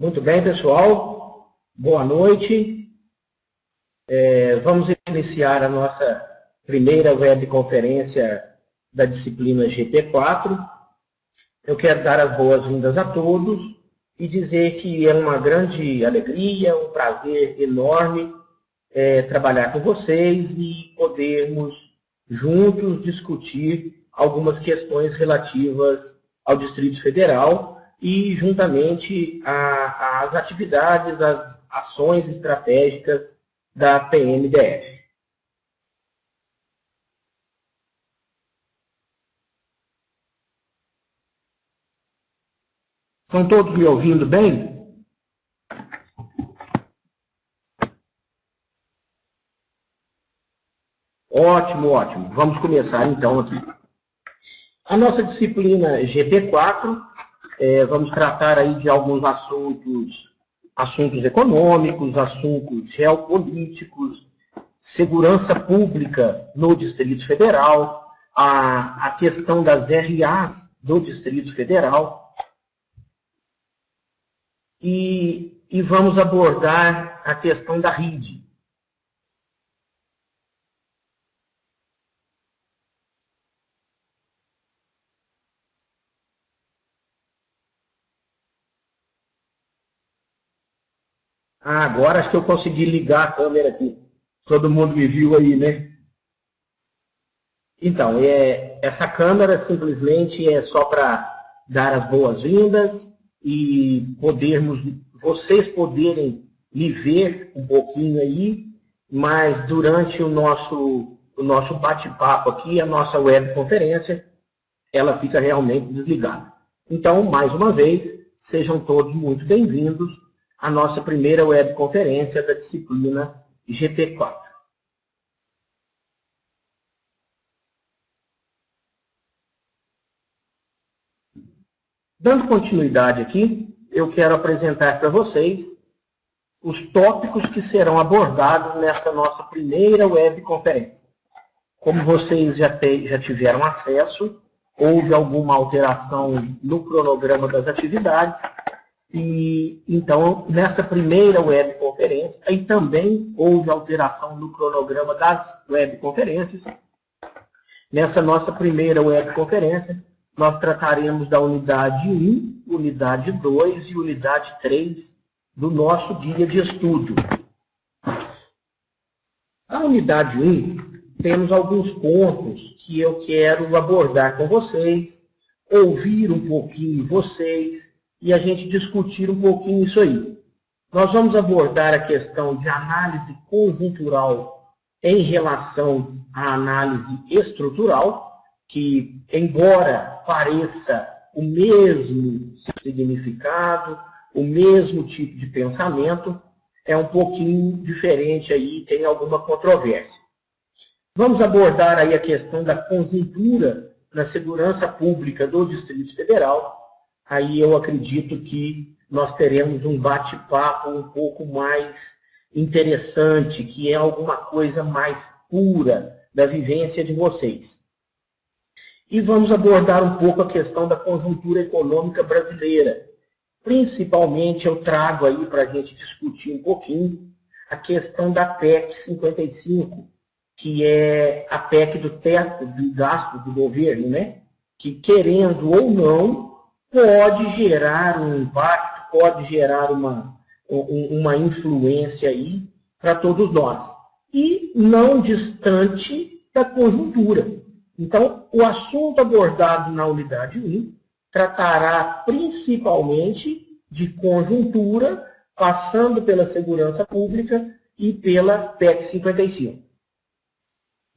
Muito bem, pessoal. Boa noite. Vamos iniciar a nossa primeira webconferência da disciplina GP4. Eu quero dar as boas-vindas a todos e dizer que é uma grande alegria, um prazer enorme trabalhar com vocês e podermos juntos discutir algumas questões relativas ao Distrito Federal e juntamente às atividades, às ações estratégicas da PMDF. Estão todos me ouvindo bem? Ótimo, ótimo. Vamos começar então aqui. A nossa disciplina GP4, vamos tratar aí de alguns assuntos econômicos, assuntos geopolíticos, segurança pública no Distrito Federal, a questão das RAs do Distrito Federal, e vamos abordar a questão da RID. Agora acho que eu consegui ligar a câmera aqui. Todo mundo me viu aí, né? Então, essa câmera simplesmente é só para dar as boas-vindas e vocês poderem me ver um pouquinho aí, mas durante o nosso bate-papo aqui, a nossa webconferência, ela fica realmente desligada. Então, mais uma vez, sejam todos muito bem-vindos à nossa primeira webconferência da disciplina GP4. Dando continuidade aqui, eu quero apresentar para vocês os tópicos que serão abordados nessa nossa primeira webconferência. Como vocês já tiveram acesso, houve alguma alteração no cronograma das atividades, e então, nessa primeira webconferência, aí também houve alteração no cronograma das webconferências. Nessa nossa primeira webconferência, nós trataremos da unidade 1, unidade 2 e unidade 3 do nosso guia de estudo. A unidade 1, temos alguns pontos que eu quero abordar com vocês, ouvir um pouquinho vocês e a gente discutir um pouquinho isso aí. Nós vamos abordar a questão de análise conjuntural em relação à análise estrutural, que, embora pareça o mesmo significado, o mesmo tipo de pensamento, é um pouquinho diferente aí, tem alguma controvérsia. Vamos abordar aí a questão da conjuntura na segurança pública do Distrito Federal. Aí eu acredito que nós teremos um bate-papo um pouco mais interessante, que é alguma coisa mais pura da vivência de vocês. E vamos abordar um pouco a questão da conjuntura econômica brasileira. Principalmente eu trago aí para a gente discutir um pouquinho a questão da PEC 55, que é a PEC do teto de gasto do governo, né? Que, querendo ou não, pode gerar um impacto, pode gerar uma influência aí para todos nós. E não distante da conjuntura. Então, o assunto abordado na unidade 1 tratará principalmente de conjuntura, passando pela segurança pública e pela PEC 55.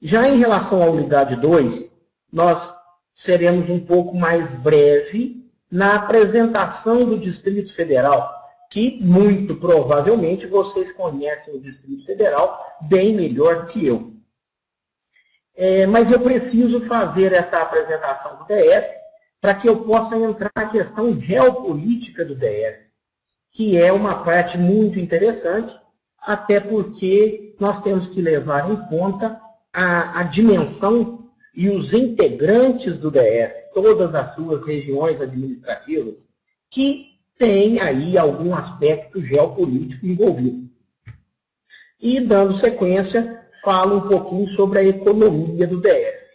Já em relação à unidade 2, nós seremos um pouco mais breve na apresentação do Distrito Federal, que muito provavelmente vocês conhecem o Distrito Federal bem melhor do que eu. Mas eu preciso fazer essa apresentação do DF para que eu possa entrar na questão geopolítica do DF, que é uma parte muito interessante, até porque nós temos que levar em conta a dimensão e os integrantes do DF, todas as suas regiões administrativas, que tem aí algum aspecto geopolítico envolvido. E, dando sequência, falo um pouquinho sobre a economia do DF.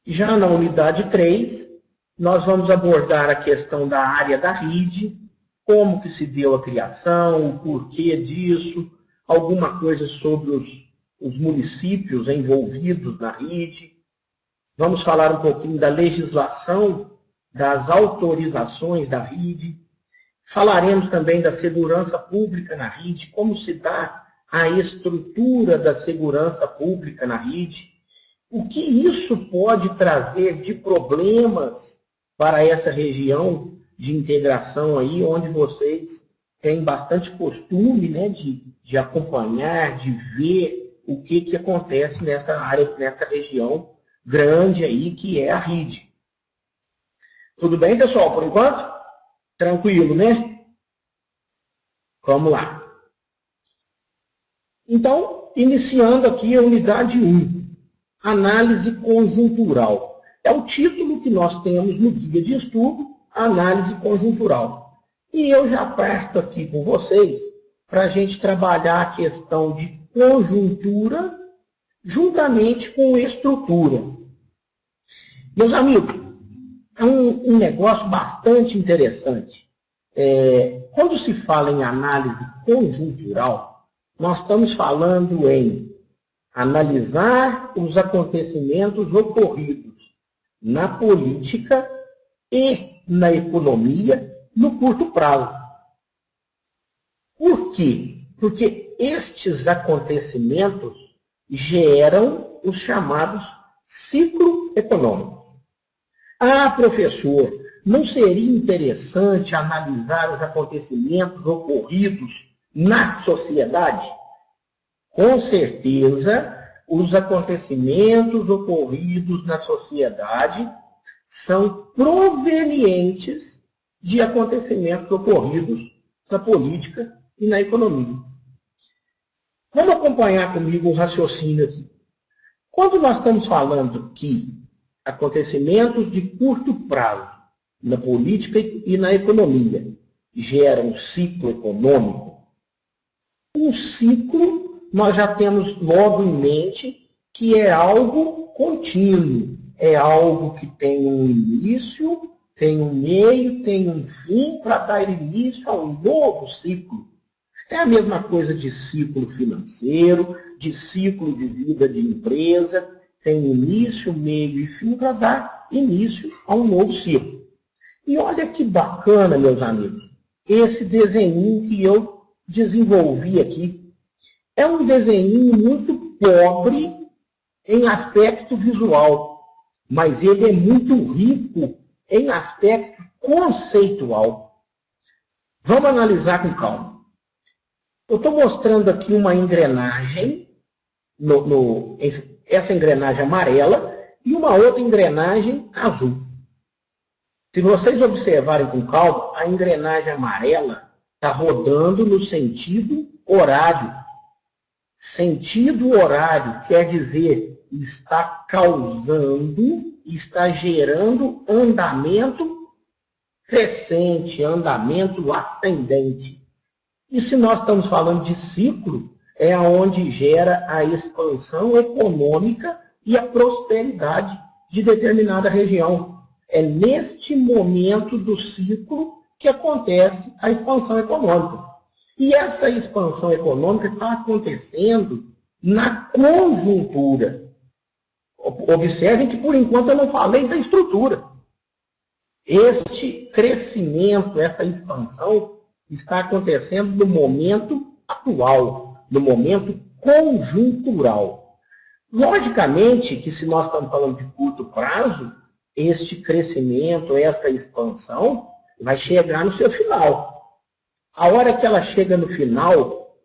Já na unidade 3, nós vamos abordar a questão da área da RID, como que se deu a criação, o porquê disso, alguma coisa sobre os municípios envolvidos na RID. Vamos falar um pouquinho da legislação, das autorizações da RID. Falaremos também da segurança pública na RID, como se dá a estrutura da segurança pública na RID, o que isso pode trazer de problemas para essa região de integração aí, onde vocês têm bastante costume, né, de acompanhar, de ver o que acontece nessa área, nessa região grande aí, que é a RID. Tudo bem, pessoal, por enquanto? Tranquilo, né? Vamos lá. Então, iniciando aqui a unidade 1, análise conjuntural. É o título que nós temos no guia de estudo, análise conjuntural. E eu já parto aqui com vocês para a gente trabalhar a questão de conjuntura juntamente com estrutura. Meus amigos, é um negócio bastante interessante. Quando se fala em análise conjuntural, nós estamos falando em analisar os acontecimentos ocorridos na política e na economia no curto prazo. Por quê? Porque estes acontecimentos geram os chamados ciclos econômicos. Ah, professor, não seria interessante analisar os acontecimentos ocorridos na sociedade? Com certeza, os acontecimentos ocorridos na sociedade são provenientes de acontecimentos ocorridos na política e na economia. Vamos acompanhar comigo o raciocínio aqui. Quando nós estamos falando que acontecimentos de curto prazo na política e na economia geram um ciclo econômico, um ciclo nós já temos logo em mente que é algo contínuo, é algo que tem um início, tem um meio, tem um fim para dar início a um novo ciclo. É a mesma coisa de ciclo financeiro, de ciclo de vida de empresa, tem início, meio e fim para dar início a um novo ciclo. E olha que bacana, meus amigos, esse desenho que eu desenvolvi aqui. É um desenho muito pobre em aspecto visual, mas ele é muito rico em aspecto conceitual. Vamos analisar com calma. Eu estou mostrando aqui uma engrenagem, essa engrenagem amarela, e uma outra engrenagem azul. Se vocês observarem com calma, a engrenagem amarela está rodando no sentido horário. Sentido horário quer dizer está causando, está gerando andamento crescente, andamento ascendente. E se nós estamos falando de ciclo, é onde gera a expansão econômica e a prosperidade de determinada região. É neste momento do ciclo que acontece a expansão econômica. E essa expansão econômica está acontecendo na conjuntura. Observem que, por enquanto, eu não falei da estrutura. Este crescimento, essa expansão, está acontecendo no momento atual, no momento conjuntural. Logicamente que, se nós estamos falando de curto prazo, este crescimento, esta expansão, vai chegar no seu final. A hora que ela chega no final,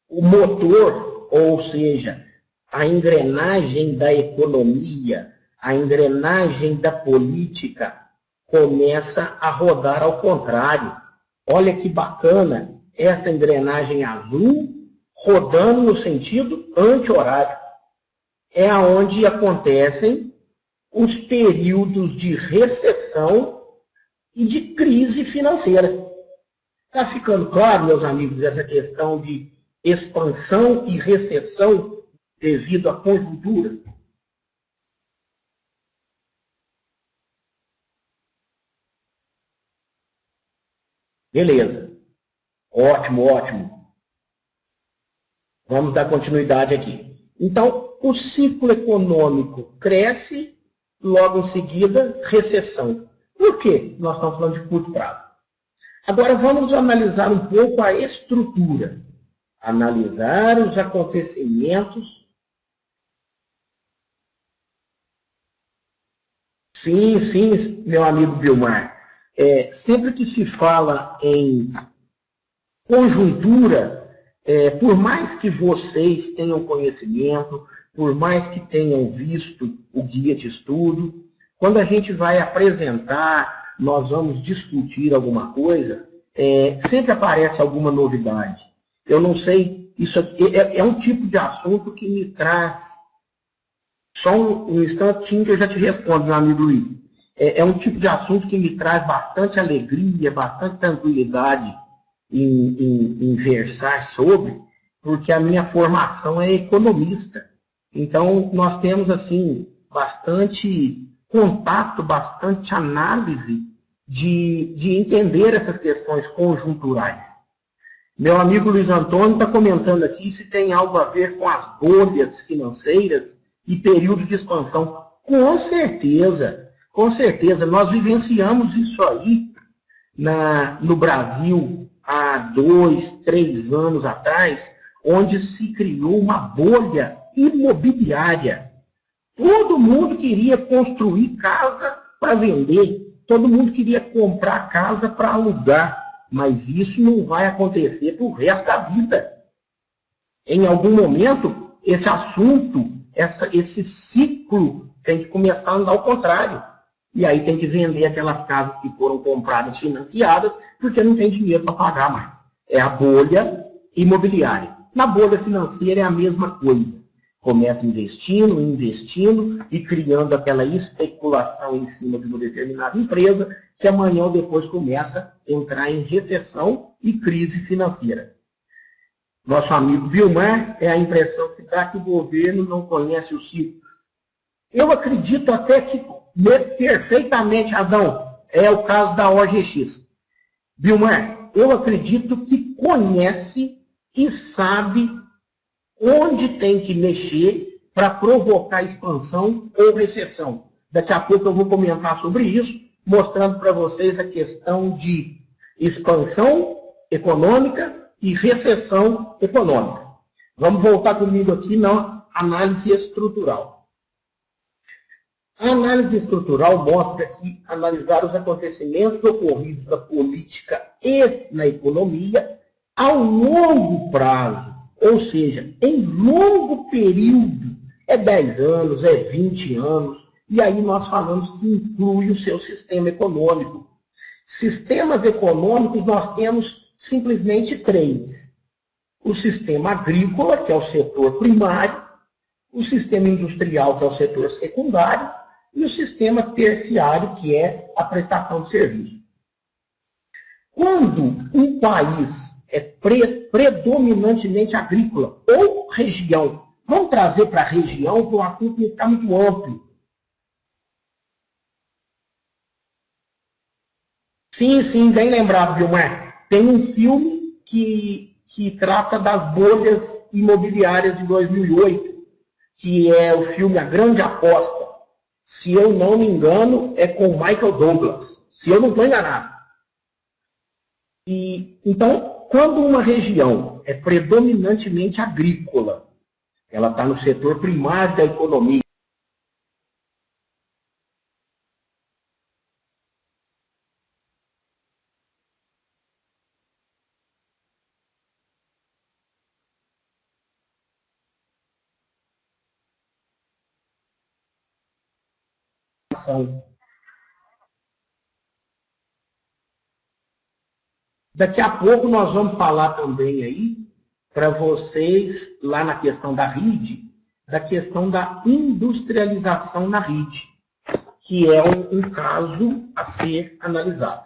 o motor, ou seja, a engrenagem da economia, a engrenagem da política, começa a rodar ao contrário. Olha que bacana, esta engrenagem azul rodando no sentido anti-horário. É onde acontecem os períodos de recessão e de crise financeira. Está ficando claro, meus amigos, essa questão de expansão e recessão devido à conjuntura? Beleza. Ótimo, ótimo. Vamos dar continuidade aqui. Então, o ciclo econômico cresce, logo em seguida, recessão. Por quê? Nós estamos falando de curto prazo. Agora, vamos analisar um pouco a estrutura. Analisar os acontecimentos. Sim, sim, meu amigo Bilmar. Sempre que se fala em conjuntura, por mais que vocês tenham conhecimento, por mais que tenham visto o guia de estudo, quando a gente vai apresentar, nós vamos discutir alguma coisa, sempre aparece alguma novidade. Eu não sei, isso aqui é um tipo de assunto que me traz. Só um instantinho que eu já te respondo, meu amigo Luiz. É um tipo de assunto que me traz bastante alegria, bastante tranquilidade em versar sobre, porque a minha formação é economista. Então, nós temos, assim, bastante contato, bastante análise de entender essas questões conjunturais. Meu amigo Luiz Antônio está comentando aqui se tem algo a ver com as bolhas financeiras e período de expansão. Com certeza, com certeza. Nós vivenciamos isso aí no Brasil há 2, 3 anos atrás, onde se criou uma bolha imobiliária. Todo mundo queria construir casa para vender, todo mundo queria comprar casa para alugar, mas isso não vai acontecer para o resto da vida. Em algum momento, esse assunto, esse ciclo tem que começar a andar ao contrário. E aí tem que vender aquelas casas que foram compradas financiadas, porque não tem dinheiro para pagar mais. É a bolha imobiliária. Na bolha financeira é a mesma coisa. Começa investindo, investindo e criando aquela especulação em cima de uma determinada empresa, que amanhã ou depois começa a entrar em recessão e crise financeira. Nosso amigo Vilmar, é a impressão que dá que o governo não conhece o ciclo. Eu acredito até que perfeitamente, Adão, é o caso da OGX. Vilmar, eu acredito que conhece e sabe onde tem que mexer para provocar expansão ou recessão. Daqui a pouco eu vou comentar sobre isso, mostrando para vocês a questão de expansão econômica e recessão econômica. Vamos voltar comigo aqui na análise estrutural. A análise estrutural mostra que analisar os acontecimentos ocorridos na política e na economia ao longo prazo, ou seja, em longo período, é 10 anos, é 20 anos, e aí nós falamos que inclui o seu sistema econômico. Sistemas econômicos nós temos simplesmente 3. O sistema agrícola, que é o setor primário, o sistema industrial, que é o setor secundário, e o sistema terciário, que é a prestação de serviço. Quando um país é predominantemente agrícola ou região, vamos trazer para a região, porque o assunto está muito amplo. Sim, sim, bem lembrado, Vilmar. Tem um filme que trata das bolhas imobiliárias de 2008, que é o filme A Grande Aposta. Se eu não me engano, é com Michael Douglas. Se eu não estou enganado. Então, quando uma região é predominantemente agrícola, ela está no setor primário da economia. Daqui a pouco nós vamos falar também aí, para vocês, lá na questão da RID, da questão da industrialização na RID, que é um caso a ser analisado.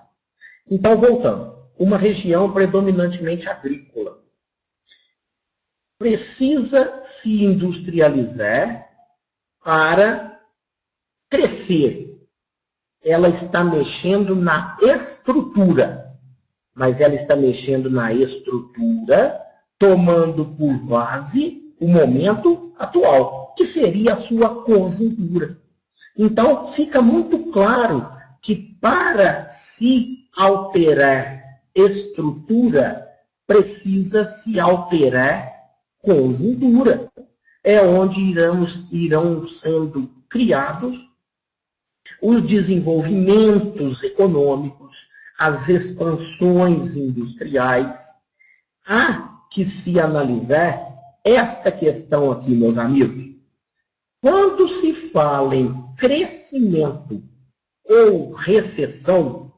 Então, voltando. Uma região predominantemente agrícola. Precisa se industrializar para crescer. Ela está mexendo na estrutura, mas ela está mexendo na estrutura, tomando por base o momento atual, que seria a sua conjuntura. Então, fica muito claro que para se alterar estrutura, precisa se alterar conjuntura. É onde irão sendo criados os desenvolvimentos econômicos, as expansões industriais. Há que se analisar esta questão aqui, meus amigos. Quando se fala em crescimento ou recessão,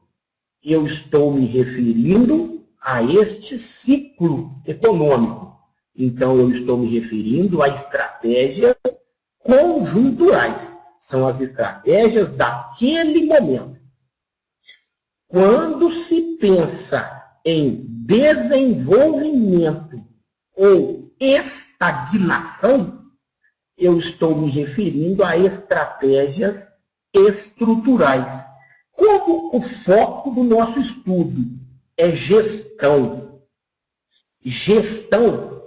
eu estou me referindo a este ciclo econômico. Então, eu estou me referindo a estratégias conjunturais. São as estratégias daquele momento. Quando se pensa em desenvolvimento ou estagnação, eu estou me referindo a estratégias estruturais. Como o foco do nosso estudo é gestão. Gestão.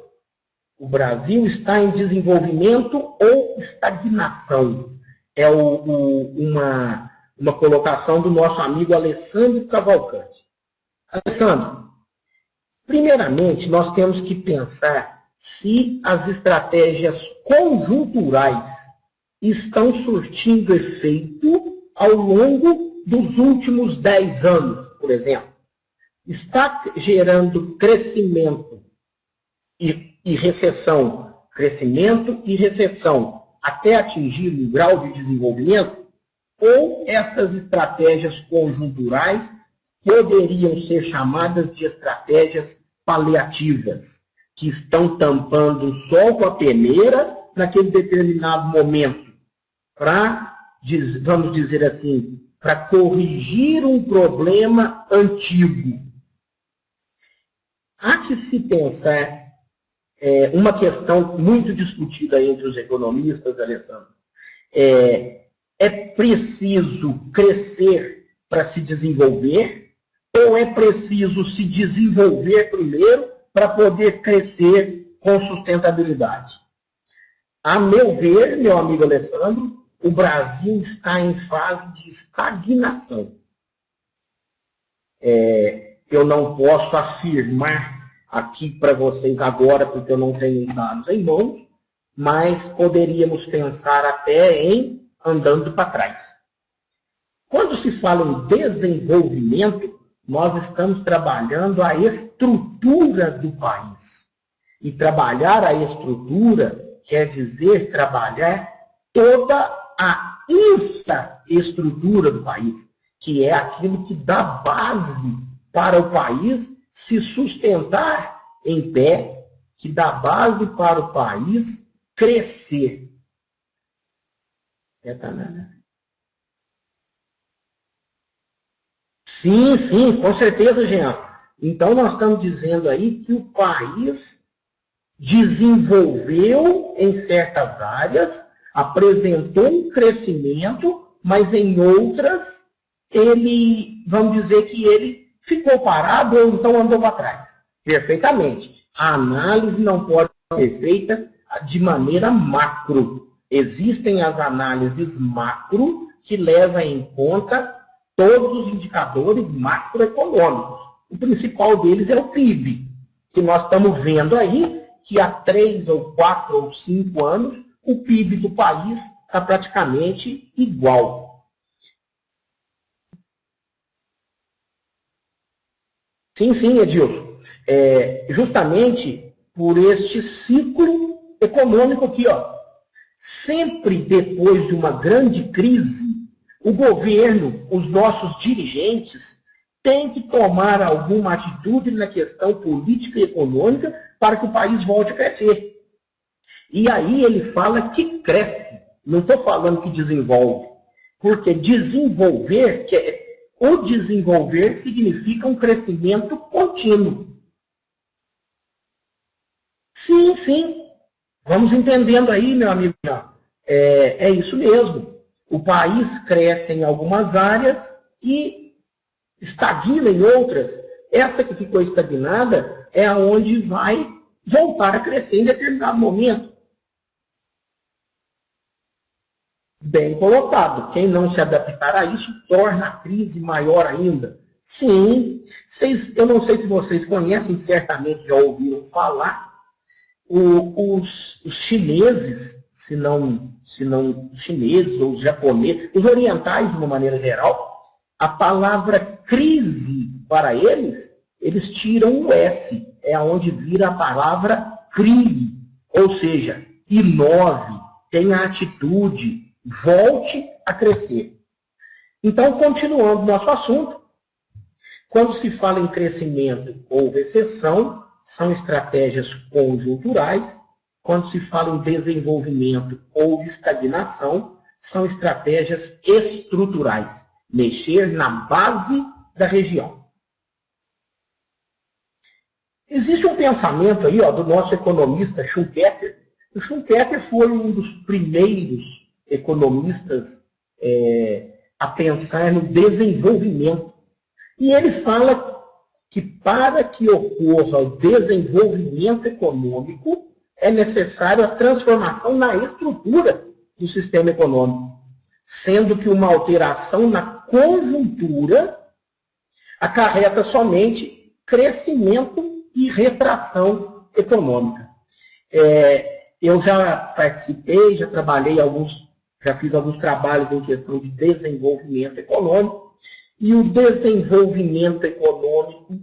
O Brasil está em desenvolvimento ou estagnação? É uma colocação do nosso amigo Alessandro Cavalcante. Alessandro, primeiramente, nós temos que pensar se as estratégias conjunturais estão surtindo efeito ao longo dos últimos 10 anos, por exemplo. Está gerando crescimento e recessão, crescimento e recessão, até atingir um grau de desenvolvimento? Ou estas estratégias conjunturais poderiam ser chamadas de estratégias paliativas, que estão tampando o sol com a peneira naquele determinado momento, para, vamos dizer assim, para corrigir um problema antigo. Há que se pensar uma questão muito discutida entre os economistas, Alessandro. É preciso crescer para se desenvolver, ou é preciso se desenvolver primeiro para poder crescer com sustentabilidade? A meu ver, meu amigo Alessandro, o Brasil está em fase de estagnação. Eu não posso afirmar aqui para vocês agora, porque eu não tenho dados em mãos, mas poderíamos pensar até em andando para trás. Quando se fala em desenvolvimento, nós estamos trabalhando a estrutura do país. E trabalhar a estrutura quer dizer trabalhar toda a infraestrutura do país, que é aquilo que dá base para o país se sustentar em pé, que dá base para o país crescer. Sim, com certeza, Jean. Então, nós estamos dizendo aí que o país desenvolveu em certas áreas, apresentou um crescimento, mas em outras, vamos dizer que ele ficou parado ou então andou para trás. Perfeitamente. A análise não pode ser feita de maneira macro. Existem as análises macro que levam em conta todos os indicadores macroeconômicos. O principal deles é o PIB, que nós estamos vendo aí que há 3 ou 4 ou 5 anos o PIB do país está praticamente igual. Sim, Edilson. Justamente por este ciclo econômico aqui, ó. Sempre depois de uma grande crise, o governo, os nossos dirigentes, têm que tomar alguma atitude na questão política e econômica para que o país volte a crescer. E aí ele fala que cresce. Não estou falando que desenvolve. Porque desenvolver, o desenvolver significa um crescimento contínuo. Sim, sim. Vamos entendendo aí, meu amigo. É isso mesmo. O país cresce em algumas áreas e estagna em outras. Essa que ficou estagnada é aonde vai voltar a crescer em determinado momento. Bem colocado. Quem não se adaptar a isso torna a crise maior ainda. Sim, eu não sei se vocês conhecem, certamente já ouviram falar, os chineses, se não chineses ou japoneses, os orientais de uma maneira geral, a palavra crise para eles tiram o S, é onde vira a palavra crie, ou seja, inove, tenha atitude, volte a crescer. Então, continuando nosso assunto, quando se fala em crescimento ou recessão, são estratégias conjunturais. Quando se fala em desenvolvimento ou estagnação, são estratégias estruturais. Mexer na base da região. Existe um pensamento aí do nosso economista Schumpeter. O Schumpeter foi um dos primeiros economistas a pensar no desenvolvimento. E ele fala que para que ocorra o desenvolvimento econômico, é necessário a transformação na estrutura do sistema econômico, sendo que uma alteração na conjuntura acarreta somente crescimento e retração econômica. Eu já participei, já fiz alguns trabalhos em questão de desenvolvimento econômico, e o desenvolvimento econômico,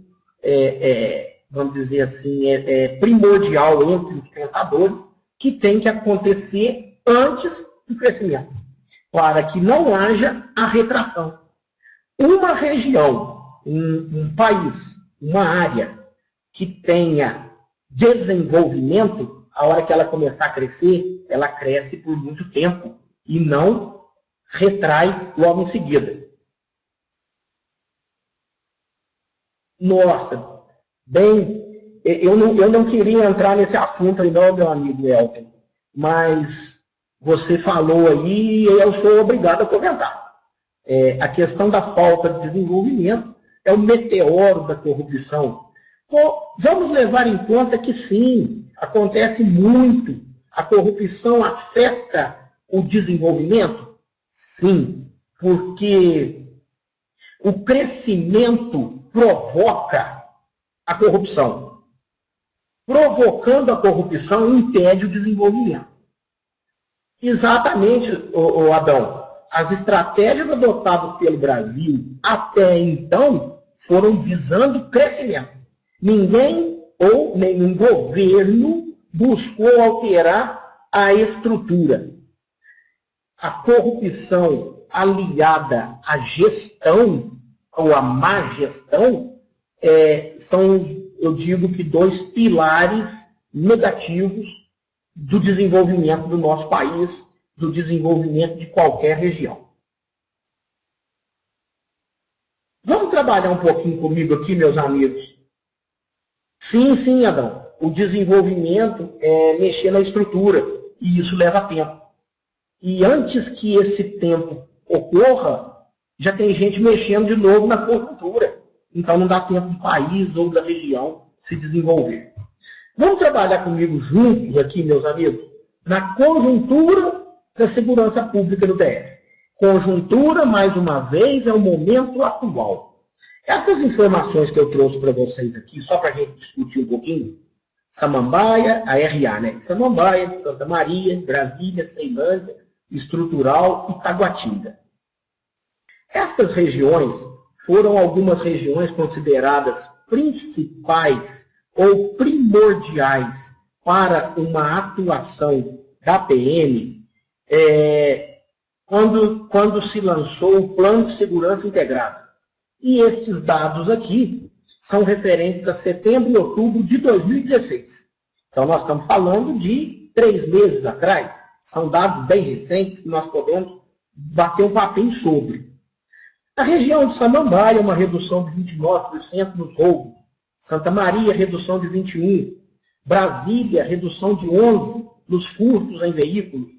vamos dizer assim, é primordial entre os pensadores, que tem que acontecer antes do crescimento, para que não haja a retração. Uma região, um país, uma área que tenha desenvolvimento, a hora que ela começar a crescer, ela cresce por muito tempo e não retrai logo em seguida. Nossa, bem, eu não queria entrar nesse assunto aí não, meu amigo Elton, mas você falou aí e eu sou obrigado a comentar. A questão da falta de desenvolvimento é o meteoro da corrupção. Vamos levar em conta que sim, acontece muito. A corrupção afeta o desenvolvimento? Sim, porque o crescimento provoca a corrupção. Provocando a corrupção, impede o desenvolvimento. Exatamente, Adão. As estratégias adotadas pelo Brasil até então foram visando crescimento. Ninguém ou nenhum governo buscou alterar a estrutura. A corrupção aliada à gestão ou à má gestão são, eu digo que, dois pilares negativos do desenvolvimento do nosso país, do desenvolvimento de qualquer região. Vamos trabalhar um pouquinho comigo aqui, meus amigos? Sim, Adão. O desenvolvimento é mexer na estrutura, e isso leva tempo. E antes que esse tempo ocorra, já tem gente mexendo de novo na conjuntura. Então não dá tempo do país ou da região se desenvolver. Vamos trabalhar comigo juntos aqui, meus amigos, na conjuntura da segurança pública do DF. Conjuntura, mais uma vez, é o momento atual. Essas informações que eu trouxe para vocês aqui, só para a gente discutir um pouquinho, Samambaia, a RA, né? Samambaia, Santa Maria, Brasília, Ceilândia, Estrutural e Taguatinga. Estas regiões foram algumas regiões consideradas principais ou primordiais para uma atuação da PM quando se lançou o Plano de Segurança Integrado. E estes dados aqui são referentes a setembro e outubro de 2016. Então, nós estamos falando de 3 meses atrás. São dados bem recentes que nós podemos bater um papinho sobre. A região de Samambaia, uma redução de 29% nos roubos. Santa Maria, redução de 21%. Brasília, redução de 11% nos furtos em veículos.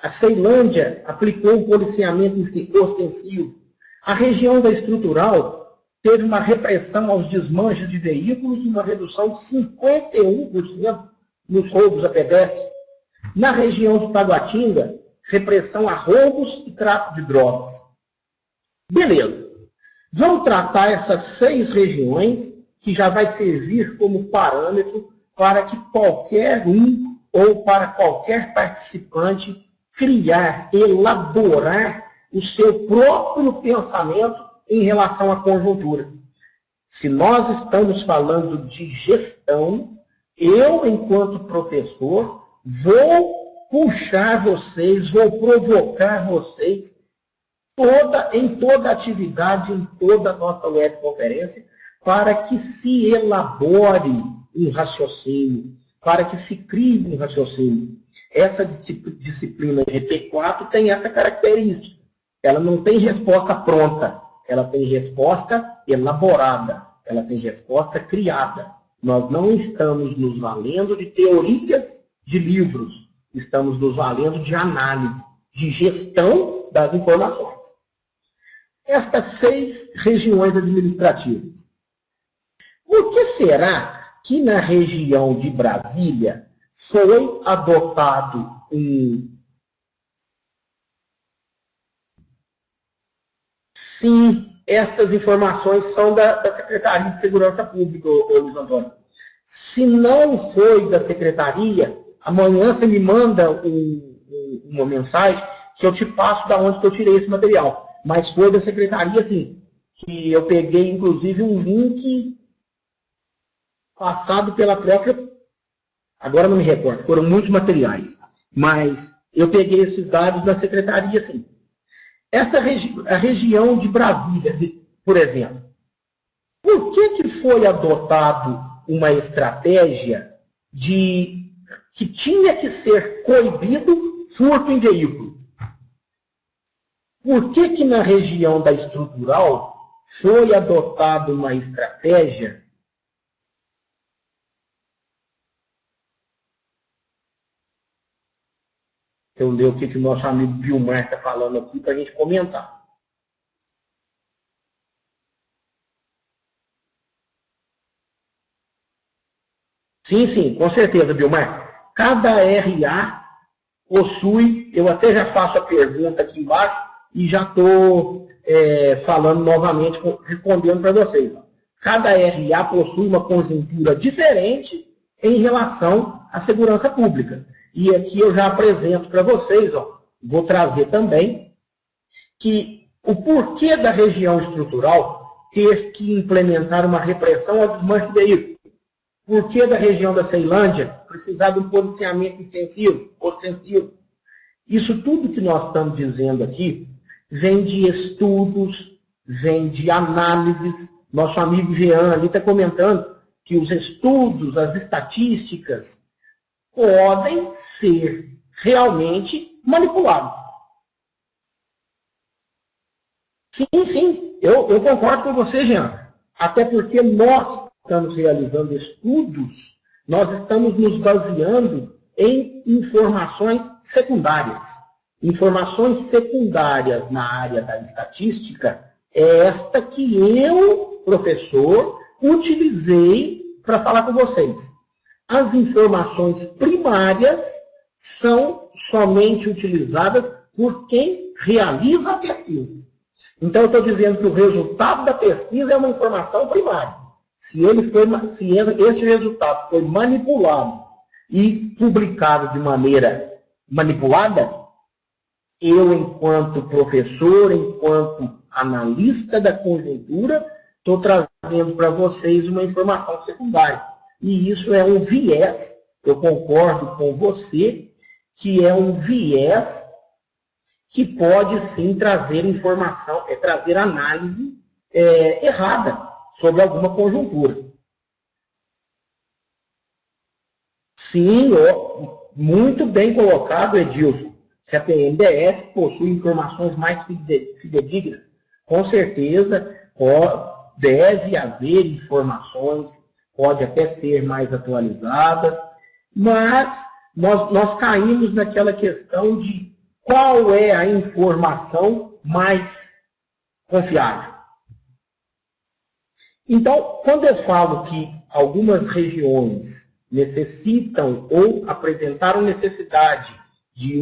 A Ceilândia aplicou um policiamento ostensivo. A região da Estrutural teve uma repressão aos desmanches de veículos e uma redução de 51% nos roubos a pedestres. Na região de Taguatinga, repressão a roubos e tráfico de drogas. Beleza. Vamos tratar essas 6 regiões, que já vai servir como parâmetro para que qualquer um ou para qualquer participante criar, elaborar o seu próprio pensamento em relação à conjuntura. Se nós estamos falando de gestão, eu, enquanto professor, vou puxar vocês, vou provocar vocês em toda atividade, em toda a nossa webconferência, para que se elabore um raciocínio, para que se crie um raciocínio. Essa disciplina GP4 tem essa característica. Ela não tem resposta pronta, ela tem resposta elaborada, ela tem resposta criada. Nós não estamos nos valendo de teorias de livros, estamos nos valendo de análise, de gestão das informações. Estas 6 regiões administrativas. Por que será que na região de Brasília foi adotado Sim, estas informações são da Secretaria de Segurança Pública, Luiz Antônio. Se não foi da Secretaria, amanhã você me manda uma mensagem que eu te passo da onde que eu tirei esse material. Mas foi da Secretaria, sim. Que eu peguei, inclusive, um link passado pela própria... Agora não me recordo, foram muitos materiais. Mas eu peguei esses dados da Secretaria, sim. A região de Brasília, por exemplo, por que foi adotado uma estratégia que tinha que ser coibido furto em veículo? Por que na região da Estrutural foi adotada uma estratégia eu ler o que o nosso amigo Vilmar está falando aqui para a gente comentar. Sim, com certeza, Vilmar. Cada RA possui, eu até já faço a pergunta aqui embaixo e já estou falando novamente, respondendo para vocês. Cada RA possui uma conjuntura diferente em relação à segurança pública. E aqui eu já apresento para vocês, vou trazer também, que o porquê da região estrutural ter que implementar uma repressão ao desmanche de veículos. Porquê da região da Ceilândia precisar de um policiamento ostensivo. Isso tudo que nós estamos dizendo aqui vem de estudos, vem de análises. Nosso amigo Jean ali está comentando que os estudos, as estatísticas, podem ser realmente manipulados. Sim, eu concordo com você, Jean. Até porque nós estamos realizando estudos, nós estamos nos baseando em informações secundárias. Informações secundárias na área da estatística é esta que eu, professor, utilizei para falar com vocês. As informações primárias são somente utilizadas por quem realiza a pesquisa. Então, eu estou dizendo que o resultado da pesquisa é uma informação primária. Se esse resultado foi manipulado e publicado de maneira manipulada, eu, enquanto professor, enquanto analista da conjuntura, estou trazendo para vocês uma informação secundária. E isso é um viés, eu concordo com você, que é um viés que pode sim trazer informação, trazer análise errada sobre alguma conjuntura. Sim, muito bem colocado, Edilson. Se a PMDF possui informações mais fidedignas, com certeza deve haver informações, pode até ser mais atualizadas, mas nós caímos naquela questão de qual é a informação mais confiável. Então, quando eu falo que algumas regiões necessitam ou apresentaram necessidade de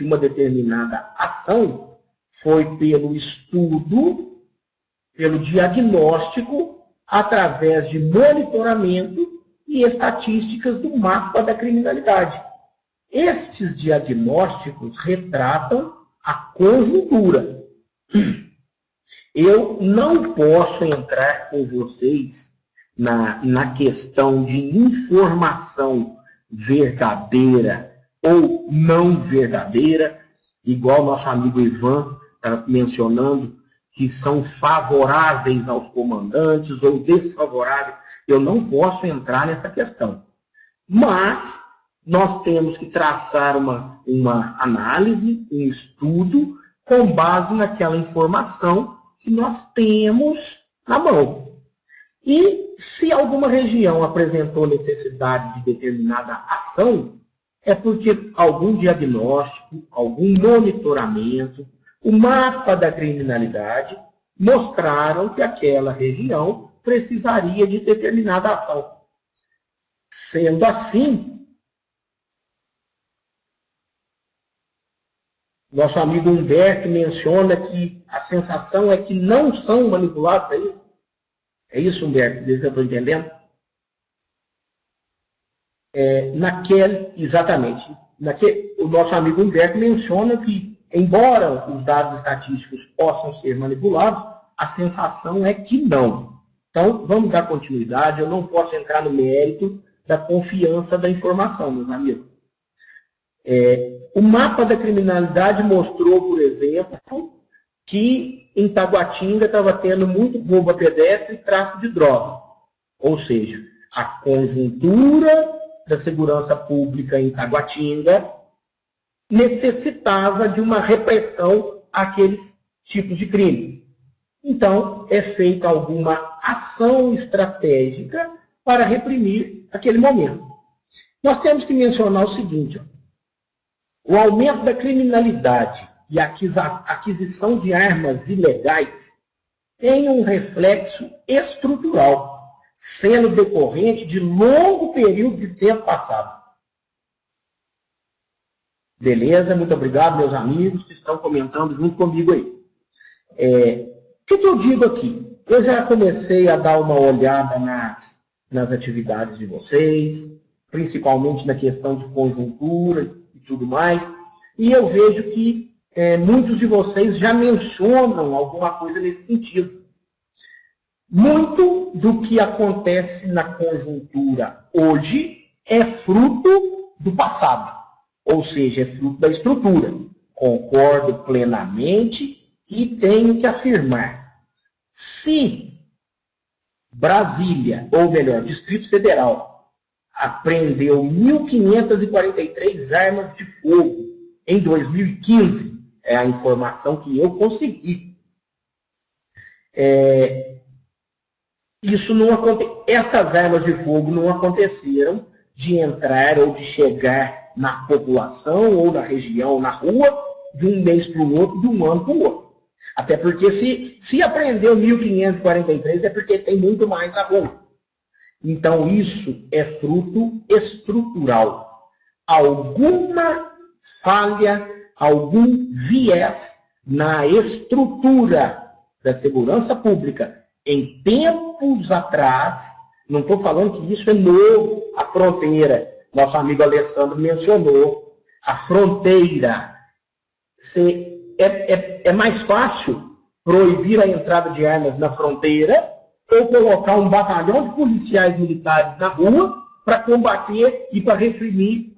uma determinada ação, foi pelo estudo, pelo diagnóstico, através de monitoramento e estatísticas do mapa da criminalidade. Estes diagnósticos retratam a conjuntura. Eu não posso entrar com vocês na questão de informação verdadeira ou não verdadeira, igual nosso amigo Ivan está mencionando, que são favoráveis aos comandantes ou desfavoráveis. Eu não posso entrar nessa questão. Mas nós temos que traçar uma análise, um estudo, com base naquela informação que nós temos na mão. E se alguma região apresentou necessidade de determinada ação, é porque algum diagnóstico, algum monitoramento, o mapa da criminalidade mostraram que aquela região precisaria de determinada ação. Sendo assim, nosso amigo Humberto menciona que a sensação é que não são manipulados, é isso? É isso, Humberto? Desde eu estou entendendo? Exatamente. O nosso amigo Humberto menciona que, embora os dados estatísticos possam ser manipulados, a sensação é que não. Então, vamos dar continuidade. Eu não posso entrar no mérito da confiança da informação, meus amigos. O mapa da criminalidade mostrou, por exemplo, que em Taguatinga estava tendo muito roubo a pedestre e tráfico de droga. Ou seja, a conjuntura da segurança pública em Taguatinga necessitava de uma repressão àqueles tipos de crime. Então, é feita alguma ação estratégica para reprimir aquele momento. Nós temos que mencionar o seguinte: o aumento da criminalidade e a aquisição de armas ilegais tem um reflexo estrutural, sendo decorrente de longo período de tempo passado. Beleza? Muito obrigado, meus amigos que estão comentando junto comigo aí. O que eu digo aqui? Eu já comecei a dar uma olhada nas atividades de vocês, principalmente na questão de conjuntura e tudo mais, e eu vejo que muitos de vocês já mencionam alguma coisa nesse sentido. Muito do que acontece na conjuntura hoje é fruto do passado, ou seja, é fruto da estrutura. Concordo plenamente e tenho que afirmar: se Brasília, ou melhor, Distrito Federal, apreendeu 1.543 armas de fogo em 2015, é a informação que eu consegui. Isso não Estas armas de fogo não aconteceram de entrar ou de chegar na população ou na região, na rua, de um mês para o outro, de um ano para o outro. Até porque se apreendeu 1.543 é porque tem muito mais na rua. Então isso é fruto estrutural. Alguma falha, algum viés na estrutura da segurança pública em tempos atrás, não estou falando que isso é novo, a fronteira, nosso amigo Alessandro mencionou, a fronteira. É mais fácil proibir a entrada de armas na fronteira ou colocar um batalhão de policiais militares na rua para combater e para reprimir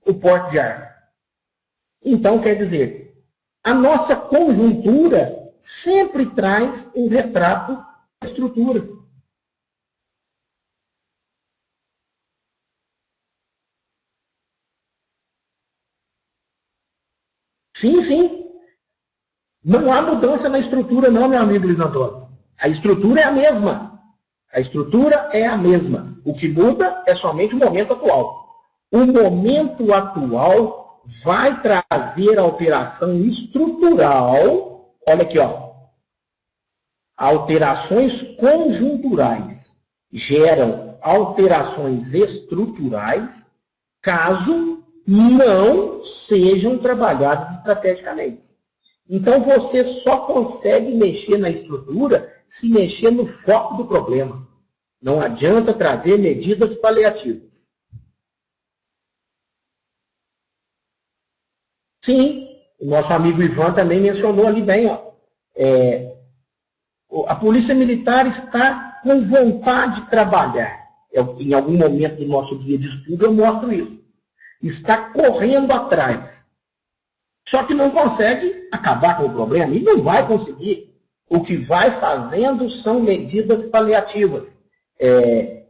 o porte de arma. Então, quer dizer, a nossa conjuntura sempre traz um retrato da estrutura. Sim, sim. Não há mudança na estrutura, não, meu amigo Luiz Antônio. A estrutura é a mesma. A estrutura é a mesma. O que muda é somente o momento atual. O momento atual vai trazer alteração estrutural. Olha aqui, ó. Alterações conjunturais geram alterações estruturais caso não sejam trabalhadas estrategicamente. Então, você só consegue mexer na estrutura se mexer no foco do problema. Não adianta trazer medidas paliativas. Sim, o nosso amigo Ivan também mencionou ali bem. Ó, a Polícia Militar está com vontade de trabalhar. Em algum momento do nosso guia de estudo eu mostro isso. Está correndo atrás. Só que não consegue acabar com o problema e não vai conseguir. O que vai fazendo são medidas paliativas.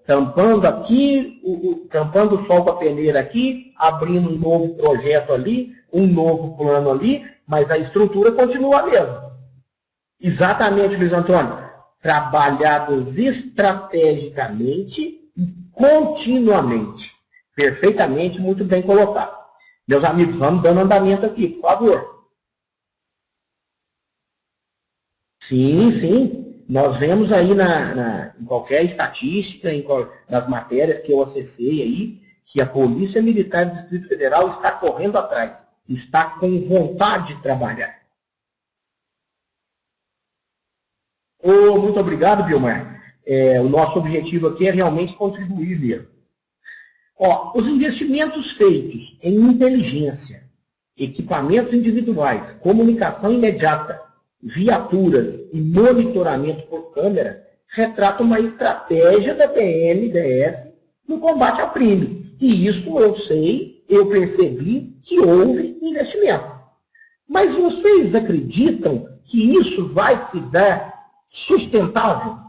Tampando aqui, tampando o sol com a peneira aqui, abrindo um novo projeto ali, um novo plano ali, mas a estrutura continua a mesma. Exatamente, Luiz Antônio. Trabalhadas estrategicamente e continuamente. Perfeitamente, muito bem colocado. Meus amigos, vamos dando andamento aqui, por favor. Sim, sim. Nós vemos aí em qualquer estatística, nas matérias que eu acessei aí, que a Polícia Militar do Distrito Federal está correndo atrás. Está com vontade de trabalhar. Muito obrigado, Vilmar. O nosso objetivo aqui é realmente contribuir mesmo. Os investimentos feitos em inteligência, equipamentos individuais, comunicação imediata, viaturas e monitoramento por câmera retratam uma estratégia da PMDF no combate ao crime. E isso eu percebi que houve investimento. Mas vocês acreditam que isso vai se dar sustentável?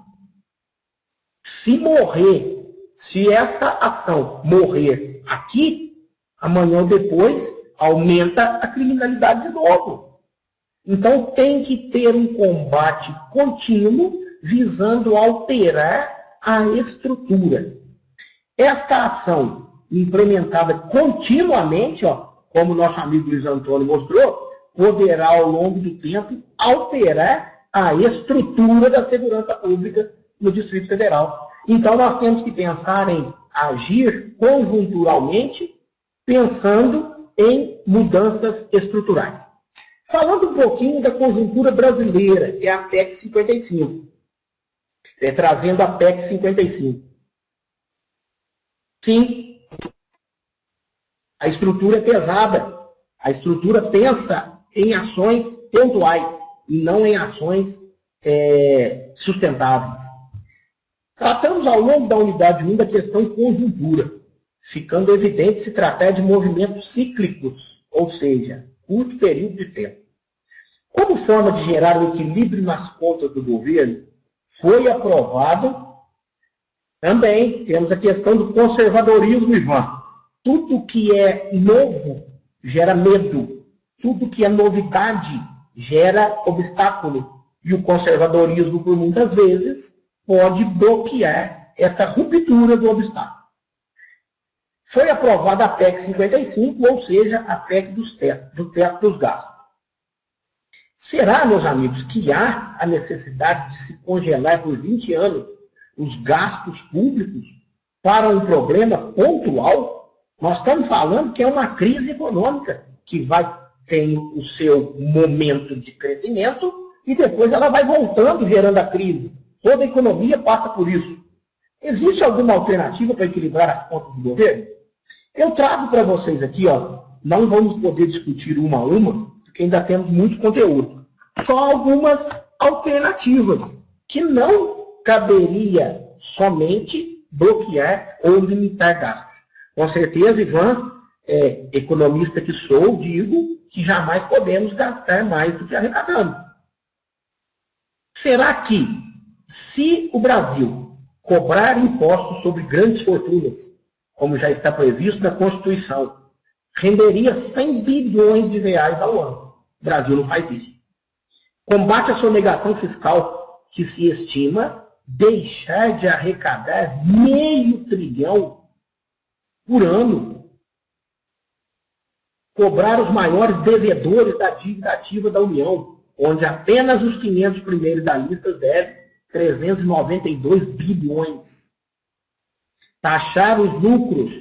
Se esta ação morrer aqui, amanhã ou depois, aumenta a criminalidade de novo. Então, tem que ter um combate contínuo visando alterar a estrutura. Esta ação implementada continuamente, como nosso amigo Luiz Antônio mostrou, poderá, ao longo do tempo, alterar a estrutura da segurança pública no Distrito Federal. Então, nós temos que pensar em agir conjunturalmente, pensando em mudanças estruturais. Falando um pouquinho da conjuntura brasileira, que é a PEC 55. Trazendo a PEC 55. Sim, a estrutura é pesada. A estrutura pensa em ações pontuais e não em ações sustentáveis. Tratamos ao longo da unidade 1 da questão conjuntura, ficando evidente se tratar de movimentos cíclicos, ou seja, curto período de tempo. Como forma de gerar um equilíbrio nas contas do governo, foi aprovado também, temos a questão do conservadorismo, Ivan. Tudo que é novo gera medo, tudo que é novidade gera obstáculo. E o conservadorismo, por muitas vezes, pode bloquear essa ruptura do obstáculo. Foi aprovada a PEC 55, ou seja, a PEC do teto dos gastos. Será, meus amigos, que há a necessidade de se congelar por 20 anos os gastos públicos para um problema pontual? Nós estamos falando que é uma crise econômica que ter o seu momento de crescimento e depois ela vai voltando, gerando a crise. Toda a economia passa por isso. Existe alguma alternativa para equilibrar as contas do governo? Eu trago para vocês aqui, não vamos poder discutir uma a uma, porque ainda temos muito conteúdo. Só algumas alternativas que não caberia somente bloquear ou limitar gastos. Com certeza, Ivan, economista que sou, digo que jamais podemos gastar mais do que arrecadamos. Será que, se o Brasil cobrar impostos sobre grandes fortunas, como já está previsto na Constituição, renderia 100 bilhões de reais ao ano? O Brasil não faz isso. Combate à sonegação fiscal, que se estima deixar de arrecadar R$500 bilhão por ano. Cobrar os maiores devedores da dívida ativa da União, onde apenas os 500 primeiros da lista devem 392 bilhões. Taxar os lucros,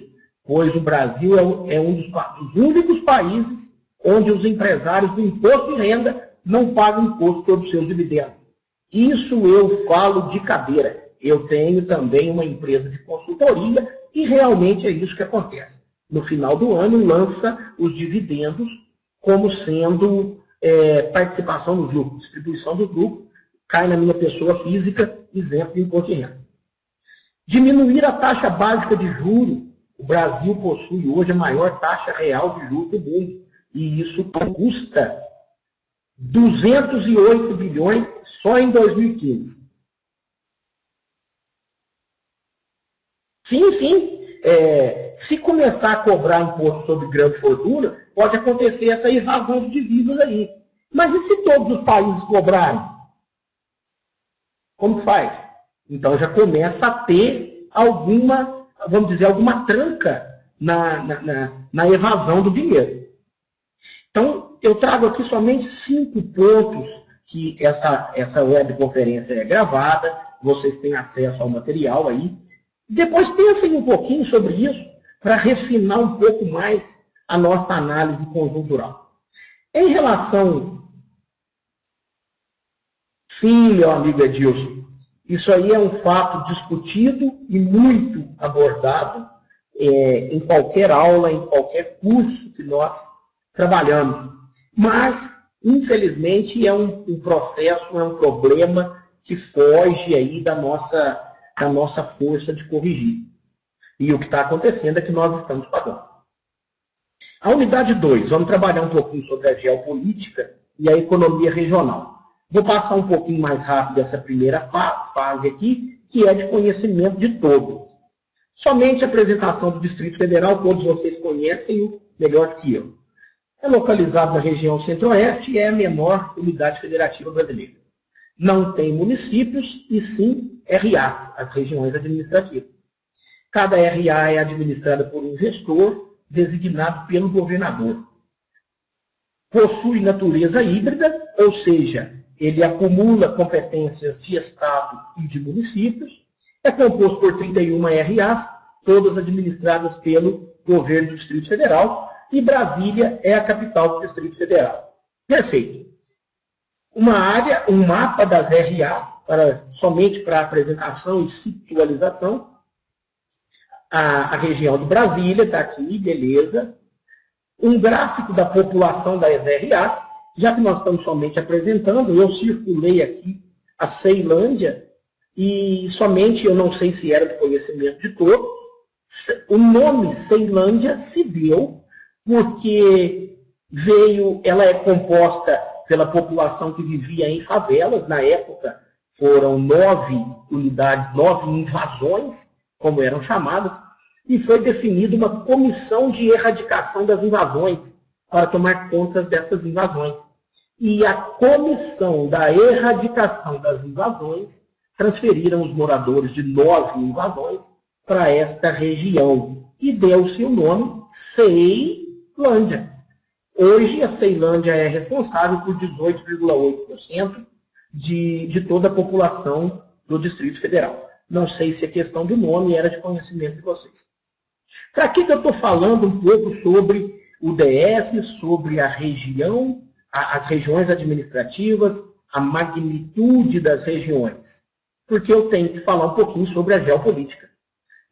pois o Brasil é um dos únicos países onde os empresários do imposto de renda não pagam imposto sobre os seus dividendos. Isso eu falo de cadeira. Eu tenho também uma empresa de consultoria e realmente é isso que acontece. No final do ano, lança os dividendos como sendo participação nos lucros, distribuição dos lucros, cai na minha pessoa física, isento de imposto de renda. Diminuir a taxa básica de juros. O Brasil possui hoje a maior taxa real de juros do mundo. E isso custa 208 bilhões só em 2015. Sim. Se começar a cobrar imposto sobre grande fortuna, pode acontecer essa evasão de divisas aí. Mas e se todos os países cobrarem? Como faz? Então já começa a ter alguma, vamos dizer, alguma tranca na evasão do dinheiro. Então, eu trago aqui somente 5 pontos que essa webconferência é gravada, vocês têm acesso ao material aí. Depois pensem um pouquinho sobre isso para refinar um pouco mais a nossa análise conjuntural. Em relação... Sim, meu amigo Edilson, isso aí é um fato discutido e muito abordado em qualquer aula, em qualquer curso que nós trabalhamos. Mas, infelizmente, é um processo, é um problema que foge aí da nossa força de corrigir. E o que está acontecendo é que nós estamos pagando. A unidade 2, vamos trabalhar um pouquinho sobre a geopolítica e a economia regional. Vou passar um pouquinho mais rápido essa primeira fase aqui, que é de conhecimento de todos. Somente a apresentação do Distrito Federal, todos vocês conhecem melhor do que eu. É localizado na região centro-oeste e é a menor unidade federativa brasileira. Não tem municípios e sim RAs, as regiões administrativas. Cada RA é administrada por um gestor designado pelo governador. Possui natureza híbrida, ou seja, ele acumula competências de Estado e de municípios. É composto por 31 RAs, todas administradas pelo governo do Distrito Federal, e Brasília é a capital do Distrito Federal. Perfeito. Uma área, um mapa das RAs, somente para apresentação e situalização. A região de Brasília está aqui, beleza. Um gráfico da população das RAs, já que nós estamos somente apresentando, eu circulei aqui a Ceilândia, e somente, eu não sei se era do conhecimento de todos, o nome Ceilândia se deu porque ela é composta pela população que vivia em favelas. Na época foram 9 unidades, 9 invasões, como eram chamadas, e foi definida uma comissão de erradicação das invasões para tomar conta dessas invasões. E a comissão da erradicação das invasões transferiram os moradores de 9 invasões para esta região e deu-se o nome Ceilândia. Hoje, a Ceilândia é responsável por 18,8% de toda a população do Distrito Federal. Não sei se a questão do nome era de conhecimento de vocês. Para que eu estou falando um pouco sobre o DF, sobre a região, as regiões administrativas, a magnitude das regiões? Porque eu tenho que falar um pouquinho sobre a geopolítica.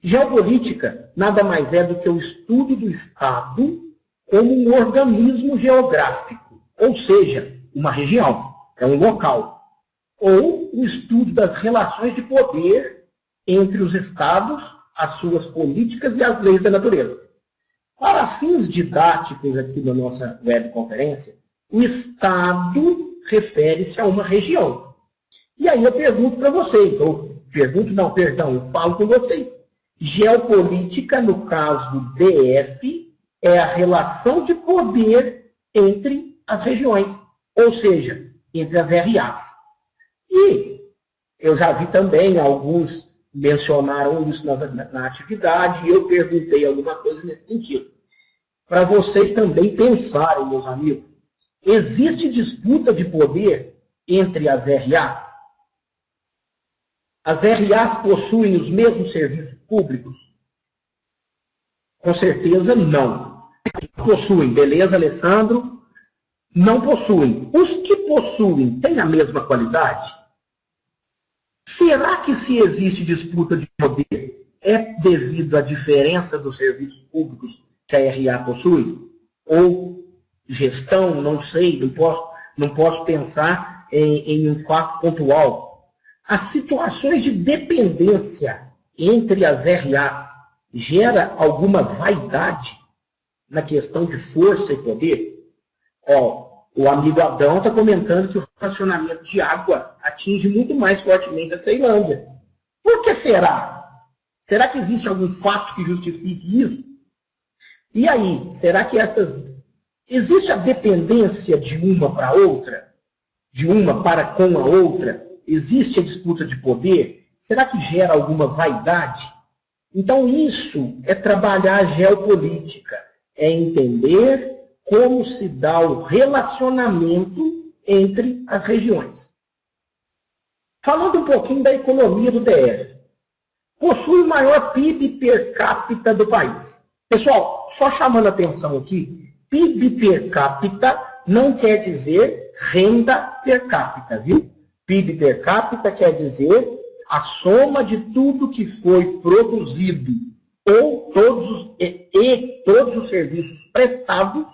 Geopolítica nada mais é do que o estudo do Estado como um organismo geográfico, ou seja, uma região, é um local, ou o estudo das relações de poder entre os Estados, as suas políticas e as leis da natureza. Para fins didáticos aqui da nossa webconferência, o Estado refere-se a uma região. E aí eu pergunto para vocês, eu falo com vocês. Geopolítica, no caso do DF, é a relação de poder entre as regiões, ou seja, entre as RAs. E eu já vi também, alguns mencionaram isso na atividade, e eu perguntei alguma coisa nesse sentido. Para vocês também pensarem, meus amigos, existe disputa de poder entre as RAs? As RAs possuem os mesmos serviços públicos? Com certeza não. Possuem, beleza, Alessandro? Não possuem. Os que possuem têm a mesma qualidade? Será que se existe disputa de poder é devido à diferença dos serviços públicos que a RA possui? Ou gestão, não sei, não posso pensar em um fato pontual. As situações de dependência entre as RAs gera alguma vaidade na questão de força e poder? O amigo Adão está comentando que o racionamento de água atinge muito mais fortemente a Ceilândia. Por que será? Será que existe algum fato que justifique isso? E aí, será que existe a dependência de uma para a outra? De uma para com a outra? Existe a disputa de poder? Será que gera alguma vaidade? Então, isso é trabalhar a geopolítica, é entender como se dá o relacionamento entre as regiões. Falando um pouquinho da economia do DF. Possui o maior PIB per capita do país. Pessoal, só chamando a atenção aqui, PIB per capita não quer dizer renda per capita, viu? PIB per capita quer dizer a soma de tudo que foi produzido ou todos os serviços prestados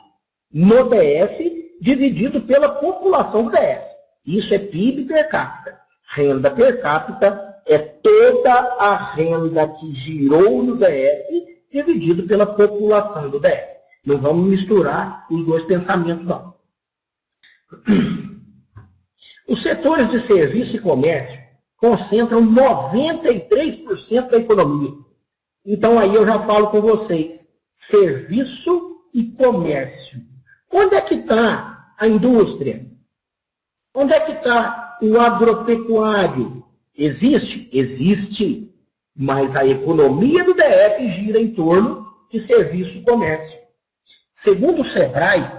no DF, dividido pela população do DF. Isso é PIB per capita. Renda per capita é toda a renda que girou no DF, dividido pela população do DF. Não vamos misturar os dois pensamentos, não. Os setores de serviço e comércio concentram 93% da economia. Então, aí eu já falo com vocês. Serviço e comércio. Onde é que está a indústria? Onde é que está o agropecuário? Existe? Existe. Mas a economia do DF gira em torno de serviço e comércio. Segundo o SEBRAE,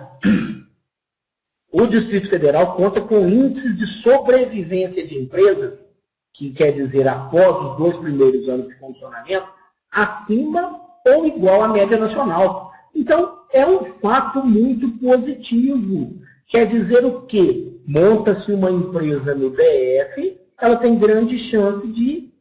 o Distrito Federal conta com índices de sobrevivência de empresas, que quer dizer após os 2 primeiros anos de funcionamento, acima ou igual à média nacional. Então, é um fato muito positivo. Quer dizer o quê? Monta-se uma empresa no DF, ela tem grande chance de...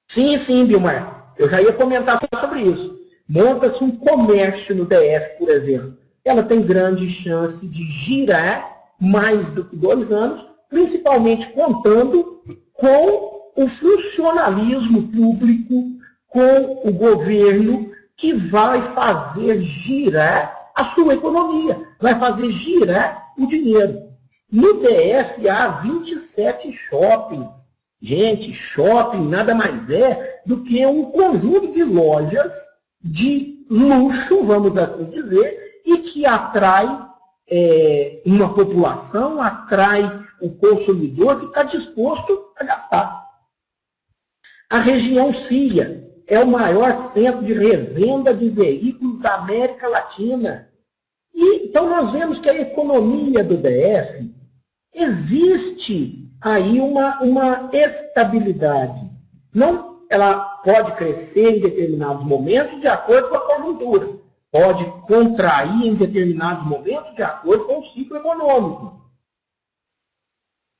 Sim, Bilmar. Eu já ia comentar sobre isso. Monta-se um comércio no DF, por exemplo. Ela tem grande chance de girar mais do que 2 anos, principalmente contando com o funcionalismo público, com o governo, que vai fazer girar a sua economia, vai fazer girar o dinheiro. No DF há 27 shoppings. Gente, shopping nada mais é do que um conjunto de lojas de luxo, vamos assim dizer, e que atrai uma população, atrai o consumidor que está disposto a gastar. A região CIA é o maior centro de revenda de veículos da América Latina. E, então, nós vemos que a economia do DF existe aí uma estabilidade. Não, ela pode crescer em determinados momentos de acordo com a conjuntura. Pode contrair em determinados momentos de acordo com o ciclo econômico.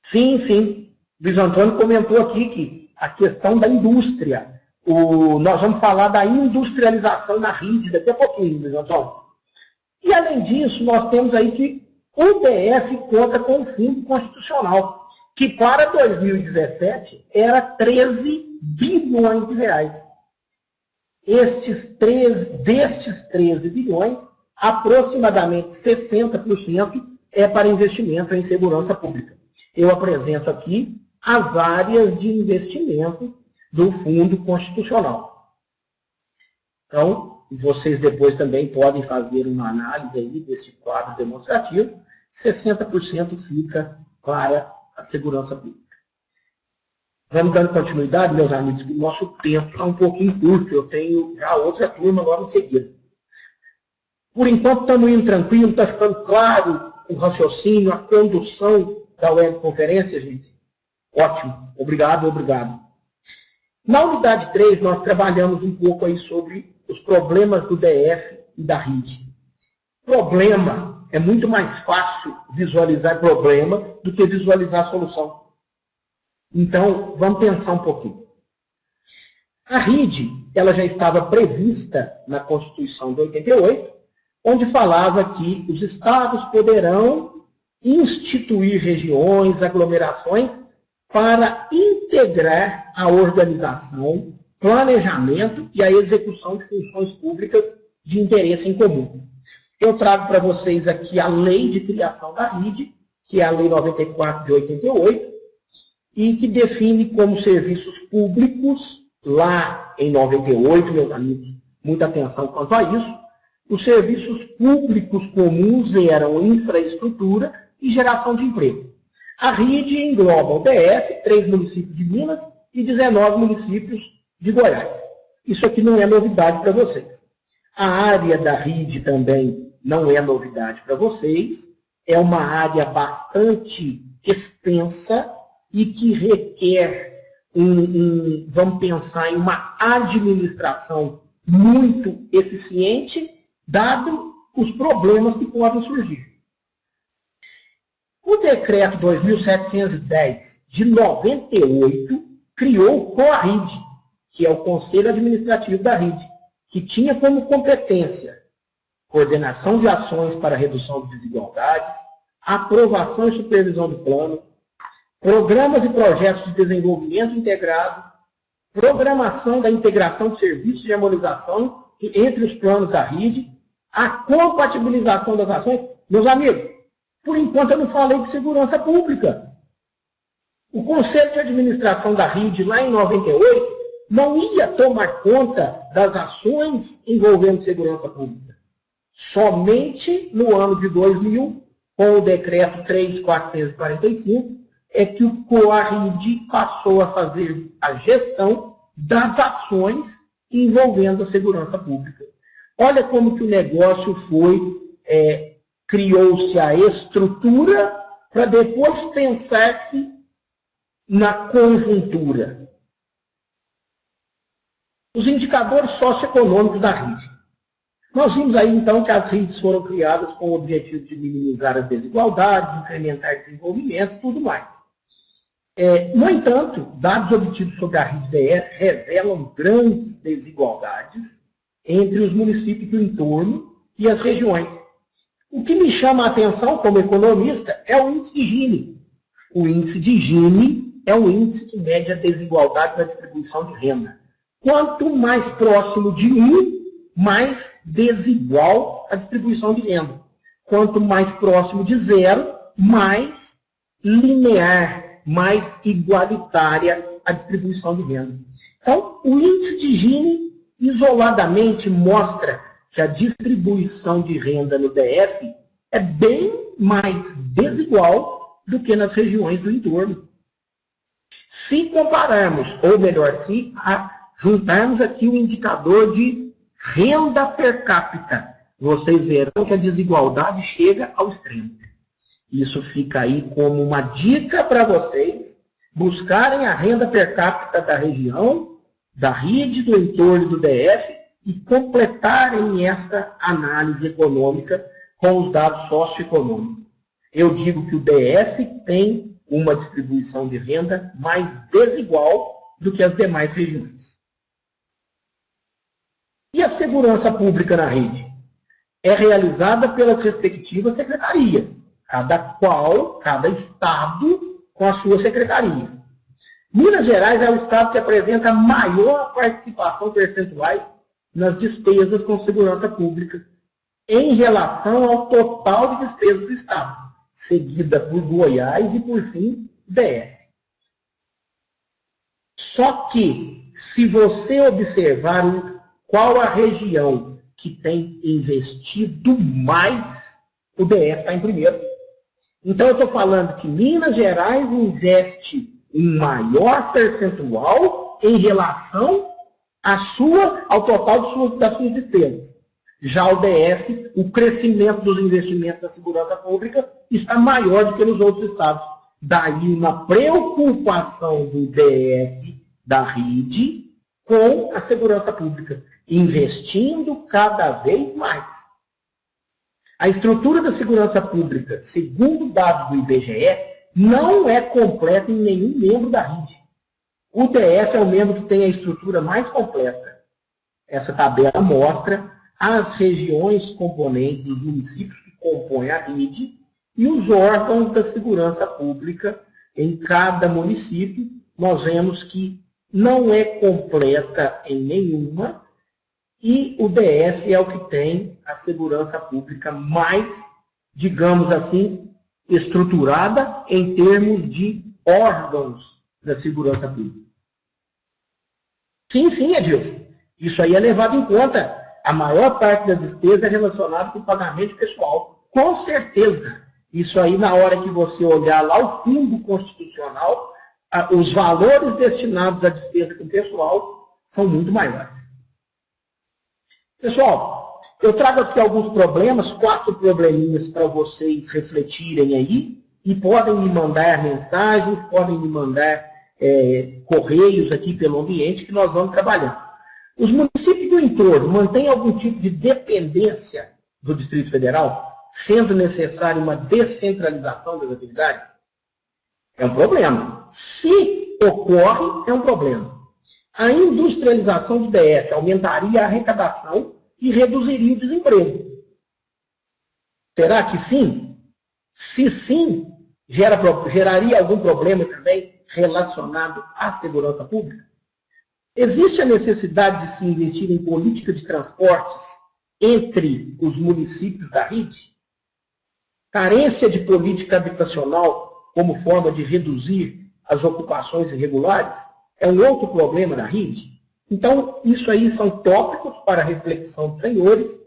Sim. Luiz Antônio comentou aqui que a questão da indústria. Nós vamos falar da industrialização na rede daqui a pouquinho, Luiz Antônio. E, além disso, nós temos aí que o DF conta com um fundo constitucional, que para 2017 era 13 bilhões de reais. Destes 13 bilhões, aproximadamente 60% é para investimento em segurança pública. Eu apresento aqui as áreas de investimento do Fundo Constitucional. Então, vocês depois também podem fazer uma análise aí desse quadro demonstrativo, 60% fica para a segurança pública. Vamos dando continuidade, meus amigos, que o nosso tempo está um pouquinho curto, eu tenho já outra turma logo em seguida. Por enquanto estamos indo tranquilo, está ficando claro o raciocínio, a condução da webconferência, gente? Ótimo, obrigado, obrigado. Na unidade 3, nós trabalhamos um pouco aí sobre os problemas do DF e da RID. Problema, é muito mais fácil visualizar problema do que visualizar a solução. Então, vamos pensar um pouquinho. A RID, ela já estava prevista na Constituição de 88, onde falava que os estados poderão instituir regiões, aglomerações, para integrar a organização, planejamento e a execução de funções públicas de interesse em comum. Eu trago para vocês aqui a lei de criação da RID, que é a Lei 94 de 88, e que define como serviços públicos, lá em 98, meus amigos, muita atenção quanto a isso, os serviços públicos comuns eram infraestrutura e geração de emprego. A RID engloba o DF, 3 municípios de Minas e 19 municípios de Goiás. Isso aqui não é novidade para vocês. A área da RID também não é novidade para vocês. É uma área bastante extensa e que requer, vamos pensar em uma administração muito eficiente, dado os problemas que podem surgir. O decreto 2710 de 98 criou o COARRID, que é o Conselho Administrativo da RID, que tinha como competência coordenação de ações para redução de desigualdades, aprovação e supervisão do plano, programas e projetos de desenvolvimento integrado, programação da integração de serviços de harmonização entre os planos da RID, a compatibilização das ações. Meus amigos, por enquanto eu não falei de segurança pública. O Conselho de Administração da RID, lá em 98, não ia tomar conta das ações envolvendo segurança pública. Somente no ano de 2000, com o decreto 3445, é que o COARRID passou a fazer a gestão das ações envolvendo a segurança pública. Olha como que o negócio foi, criou-se a estrutura para depois pensar-se na conjuntura. Os indicadores socioeconômicos da RID. Nós vimos aí, então, que as RIDs foram criadas com o objetivo de minimizar as desigualdades, incrementar desenvolvimento e tudo mais. No entanto, dados obtidos sobre a RID-DR revelam grandes desigualdades entre os municípios do entorno e as regiões. O que me chama a atenção como economista é o índice de Gini. O índice de Gini é um índice que mede a desigualdade na distribuição de renda. Quanto mais próximo de 1, mais desigual a distribuição de renda. Quanto mais próximo de 0, mais linear, mais igualitária a distribuição de renda. Então, o índice de Gini isoladamente mostra que a distribuição de renda no DF é bem mais desigual do que nas regiões do entorno. Se compararmos, ou melhor, se juntarmos aqui o indicador de renda per capita, vocês verão que a desigualdade chega ao extremo. Isso fica aí como uma dica para vocês buscarem a renda per capita da região, da RID, do entorno do DF e completarem essa análise econômica com os dados socioeconômicos. Eu digo que o DF tem uma distribuição de renda mais desigual do que as demais regiões. E a segurança pública na rede? É realizada pelas respectivas secretarias, cada estado com a sua secretaria. Minas Gerais é o estado que apresenta maior participação percentuais nas despesas com segurança pública em relação ao total de despesas do estado, seguida por Goiás e, por fim, DF. Só que, se você observar qual a região que tem investido mais, o DF está em primeiro. Então, eu estou falando que Minas Gerais investe um maior percentual em relação ao total das suas despesas. Já o DF, o crescimento dos investimentos da segurança pública está maior do que nos outros estados. Daí uma preocupação do DF, da RIDE, com a segurança pública, investindo cada vez mais. A estrutura da segurança pública, segundo dados do IBGE, não é completa em nenhum membro da RIDE. O DF é o membro que tem a estrutura mais completa. Essa tabela mostra as regiões componentes, os municípios que compõem a RIDE e os órgãos da segurança pública em cada município. Nós vemos que não é completa em nenhuma e o DF é o que tem a segurança pública mais, digamos assim, estruturada em termos de órgãos da segurança pública. Sim, Edilson. Isso aí é levado em conta. A maior parte da despesa é relacionada com o pagamento pessoal. Com certeza. Isso aí, na hora que você olhar lá o fundo constitucional, os valores destinados à despesa com pessoal são muito maiores. Pessoal, eu trago aqui alguns problemas, 4 probleminhas para vocês refletirem aí, e podem me mandar mensagens, podem me mandar correios aqui pelo ambiente que nós vamos trabalhando. Os municípios do entorno mantêm algum tipo de dependência do Distrito Federal, sendo necessária uma descentralização das atividades? É um problema. Se ocorre, é um problema. A industrialização do DF aumentaria a arrecadação e reduziria o desemprego. Será que sim? Se sim, geraria algum problema também relacionado à segurança pública? Existe a necessidade de se investir em política de transportes entre os municípios da RIDE? Carência de política habitacional como forma de reduzir as ocupações irregulares é um outro problema da RIDE? Então, isso aí são tópicos para reflexão dos senhores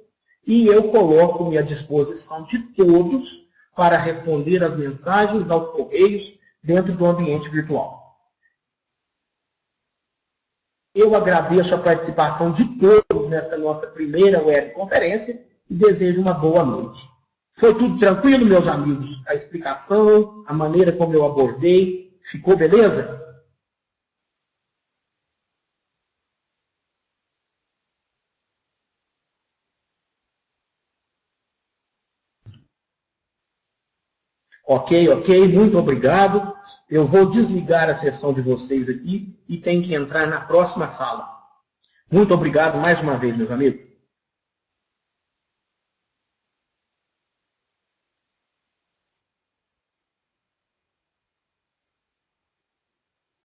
e eu coloco-me à disposição de todos para responder as mensagens aos correios dentro do ambiente virtual. Eu agradeço a participação de todos nesta nossa primeira webconferência e desejo uma boa noite. Foi tudo tranquilo, meus amigos? A explicação, a maneira como eu abordei, ficou beleza? Ok, muito obrigado. Eu vou desligar a sessão de vocês aqui e tenho que entrar na próxima sala. Muito obrigado mais uma vez, meus amigos.